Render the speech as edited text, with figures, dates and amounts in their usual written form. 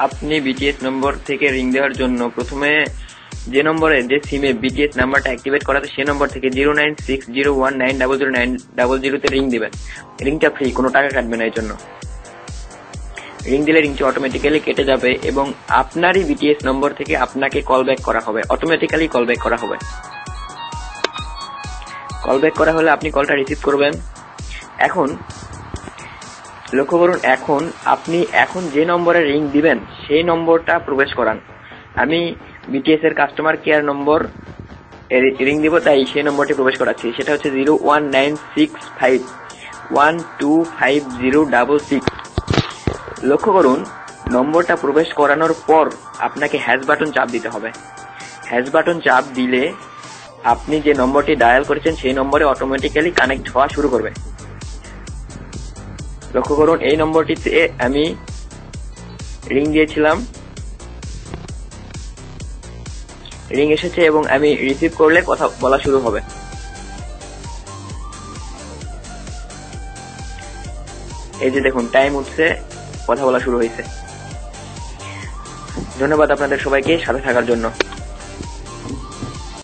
আপনি বিটিএস নম্বর থেকে রিং দেওয়ার জন্য প্রথমে যে নম্বরে যে সিমে বিটিএস নাম্বারটা অ্যাক্টিভেট করা আছে সেই নম্বর থেকে 09601900900 তে রিং দিবেন। রিংটা ফ্রি, কোনো টাকা কাটবে না। এর জন্য রিং দিলে রিংটি অটোমেটিক্যালি কেটে যাবে এবং আপনারই বিটিএস নম্বর থেকে আপনাকে কল ব্যাক করা হবে, অটোমেটিক্যালি কল ব্যাক করা হবে। কল ব্যাক করা হলে আপনি কলটা রিসিভ করবেন। এখন লক্ষ্য করুন, আপনি যে নম্বরে রিং দিবেন সেই নম্বরটা প্রবেশ করান। আমি বিটিএস এর কাস্টমার কেয়ার নম্বর রিং দিব, তাই সেই নম্বরটি প্রবেশ করাচ্ছি। সেটা হচ্ছে 01965125066। লক্ষ্য করুন, নম্বরটা প্রবেশ করানোর পর আপনাকে হ্যাশ বাটন চাপ দিতে হবে। হ্যাশ বাটন চাপ দিলে আপনি যে নম্বরটি ডায়াল করেছেন সেই নম্বরে অটোমেটিক্যালি কানেক্ট হওয়া শুরু করবে। লক্ষ্য করুন, এই নম্বরটিতে আমি রিং দিয়েছিলাম, রিং এসেছে এবং আমি রিসিভ করলে কথা বলা শুরু হবে। এই যে দেখুন, টাইম উঠছে, কথা বলা শুরু হয়েছে। ধন্যবাদ আপনাদের সবাইকে সাথে থাকার জন্য।